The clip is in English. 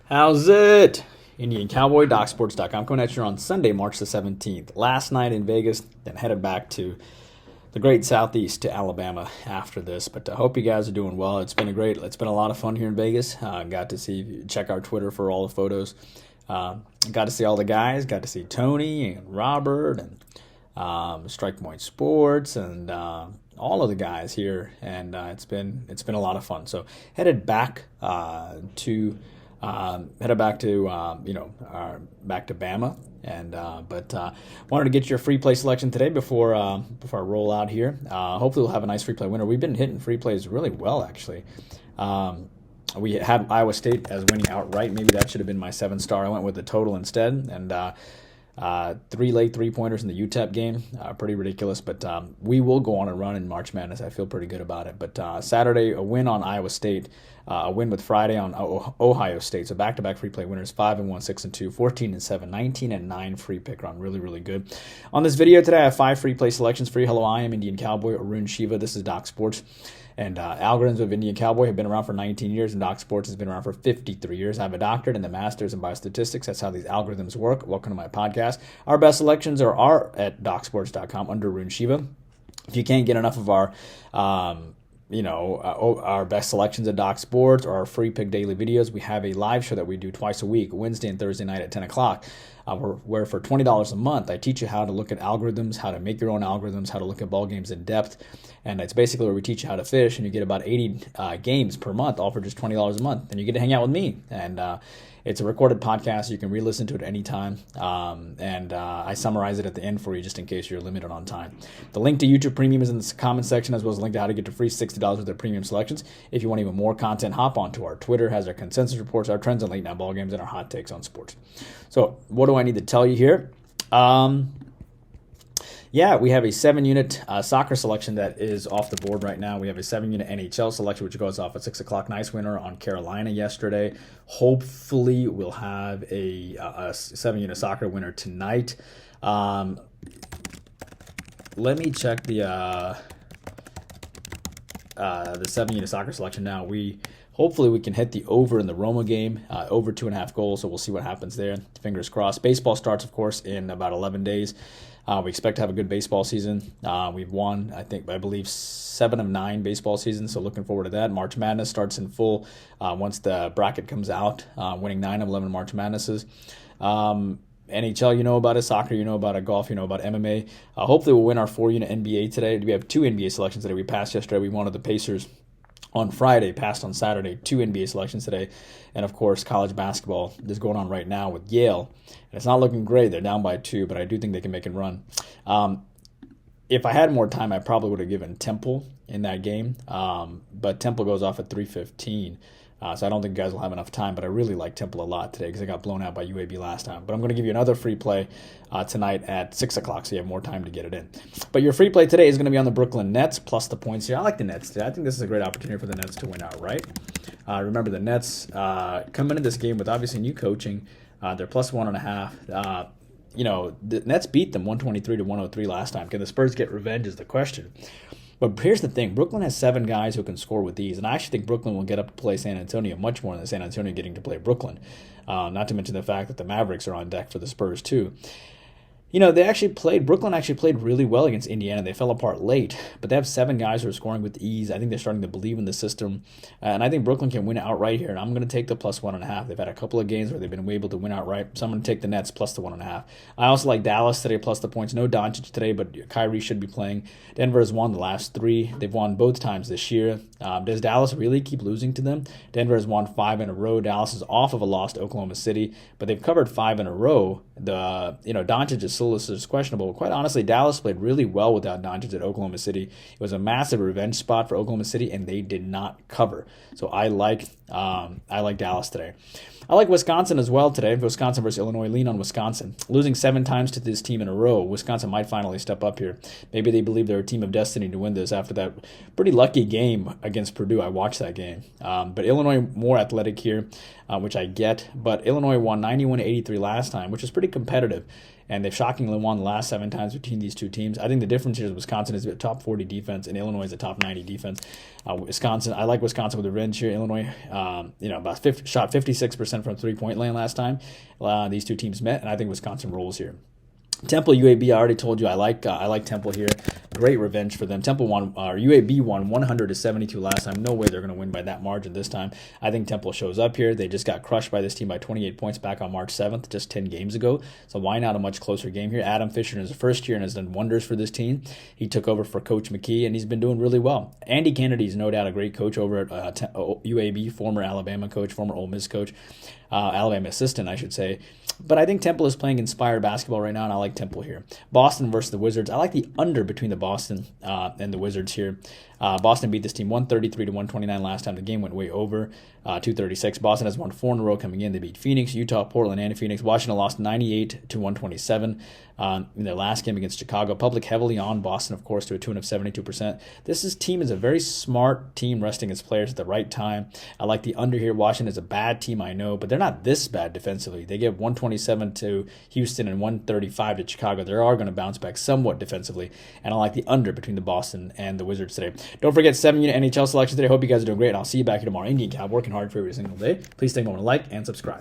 How's it? Indian Cowboy, DocSports.com, coming at you on Sunday, March the 17th. Last night in Vegas, then headed back to the great Southeast to Alabama after this. But I hope you guys are doing well. It's been a lot of fun here in Vegas. Got to check our Twitter for all the photos. Got to see all the guys. Got to see Tony and Robert and Strike Point Sports and all of the guys here, and it's been a lot of fun. So headed back to back to Bama, and but wanted to get your free play selection today before I roll out here. Hopefully we'll have a nice free play winner. We've been hitting free plays really well, actually. We had Iowa State as winning outright. Maybe that should have been my 7-star. I went with the total instead, and 3 late 3-pointers in the UTEP game. Pretty ridiculous, but we will go on a run in March Madness. I feel pretty good about it. But Saturday, a win on Iowa State, a win with Friday on Ohio State. So back-to-back free play winners, 5-1, 6-2, 14-7, 19-9 free pick run. Really, really good. On this video today, I have 5 free play selections for you. Hello, I am Indian Cowboy, Arun Shiva. This is Doc Sports. And algorithms of Indian Cowboy have been around for 19 years, and Doc Sports has been around for 53 years. I have a doctorate and the master's in Biostatistics. That's how these algorithms work. Welcome to my podcast. Our best selections are at docsports.com under Rune Shiva. If you can't get enough of our best selections at Doc Sports or our free pick daily videos, we have a live show that we do twice a week, Wednesday and Thursday night at 10 o'clock, where for $20 a month, I teach you how to look at algorithms, how to make your own algorithms, how to look at ball games in depth. And it's basically where we teach you how to fish, and you get about 80 games per month, all for just $20 a month. And you get to hang out with me. And it's a recorded podcast. You can re-listen to it anytime. I summarize it at the end for you just in case you're limited on time. The link to YouTube Premium is in the comment section, as well as a link to how to get to free $60 with their premium selections. If you want even more content, hop onto our Twitter, has our consensus reports, our trends on late night ball games, and our hot takes on sports. So what do I need to tell you here? We have a 7-unit soccer selection that is off the board right now. We have a 7-unit NHL selection, which goes off at 6 o'clock. Nice winner on Carolina yesterday. Hopefully, we'll have a 7-unit soccer winner tonight. Let me check the 7-unit soccer selection now. Hopefully we can hit the over in the Roma game, over 2.5 goals, so we'll see what happens there. Fingers crossed. Baseball starts, of course, in about 11 days. We expect to have a good baseball season. We've won, I believe, 7 of 9 baseball seasons, so looking forward to that. March Madness starts in full once the bracket comes out, winning 9 of 11 March Madnesses. NHL, you know about it. Soccer, you know about it. Golf, you know about MMA. Hopefully we'll win our 4-unit NBA today. We have 2 NBA selections today. We passed yesterday. We wanted the Pacers on Friday, passed on Saturday, 2 NBA selections today. And, of course, college basketball is going on right now with Yale. And it's not looking great. They're down by 2, but I do think they can make it run. If I had more time, I probably would have given Temple in that game. But Temple goes off at 3:15. So I don't think you guys will have enough time, but I really like Temple a lot today because they got blown out by UAB last time. But I'm going to give you another free play tonight at 6 o'clock, so you have more time to get it in. But your free play today is going to be on the Brooklyn Nets plus the points here. I like the Nets today. I think this is a great opportunity for the Nets to win outright. Remember, the Nets come into this game with obviously new coaching. They're plus 1.5. The Nets beat them 123-103 last time. Can the Spurs get revenge is the question. But here's the thing. Brooklyn has 7 guys who can score with these. And I actually think Brooklyn will get up to play San Antonio much more than San Antonio getting to play Brooklyn. Not to mention the fact that the Mavericks are on deck for the Spurs too. Brooklyn actually played really well against Indiana. They fell apart late, but they have 7 guys who are scoring with ease. I think they're starting to believe in the system, and I think Brooklyn can win outright here, and I'm going to take the plus 1.5. They've had a couple of games where they've been able to win outright, so I'm going to take the Nets plus the 1.5. I also like Dallas today plus the points. No Doncic today, but Kyrie should be playing. Denver has won the last 3. They've won both times this year. Does Dallas really keep losing to them? Denver has won 5 in a row. Dallas is off of a loss to Oklahoma City, but they've covered 5 in a row. Doncic is still questionable. Quite honestly, Dallas played really well without Doncic at Oklahoma City. It was a massive revenge spot for Oklahoma City, and they did not cover. So I like Dallas today. I like Wisconsin as well today. Wisconsin versus Illinois. Lean on Wisconsin. Losing 7 times to this team in a row, Wisconsin might finally step up here. Maybe they believe they're a team of destiny to win this after that pretty lucky game against Purdue. I watched that game. But Illinois more athletic here, which I get. But Illinois won 91-83 last time, which is pretty competitive. and they've shockingly won the last 7 times between these two teams. I think the difference here is Wisconsin is a top 40 defense, and Illinois is a top 90 defense. Wisconsin, I like Wisconsin with the revenge here. Illinois, shot 56% from 3-point land last time these two teams met, and I think Wisconsin rolls here. Temple UAB, I already told you I like Temple here. Great revenge for them. UAB won 100-72 last time. No way they're going to win by that margin this time. I think Temple shows up here. They just got crushed by this team by 28 points back on March 7th, just 10 games ago. So why not a much closer game here? Adam Fisher in his first year and has done wonders for this team. He took over for Coach McKee, and he's been doing really well. Andy Kennedy is no doubt a great coach over at UAB, former Alabama coach, former Ole Miss coach, Alabama assistant, I should say. But I think Temple is playing inspired basketball right now, and I like Temple here. Boston versus the Wizards. I like the under between the Boston and the Wizards here. Boston beat this team 133-129 last time. The game went way over, 236. Boston has won 4 in a row coming in. They beat Phoenix, Utah, Portland, and Phoenix. Washington lost 98-127 in their last game against Chicago. Public heavily on Boston, of course, to a tune of 72%. This team is a very smart team, resting its players at the right time. I like the under here. Washington is a bad team, I know, but they're not this bad defensively. They give 127 to Houston and 135 to Chicago. They are going to bounce back somewhat defensively, and I like the under between the Boston and the Wizards today. Don't forget 7-unit NHL selections today. Hope you guys are doing great. I'll see you back here tomorrow. Indian Cowboy, working hard for every single day. Please take a moment to like and subscribe.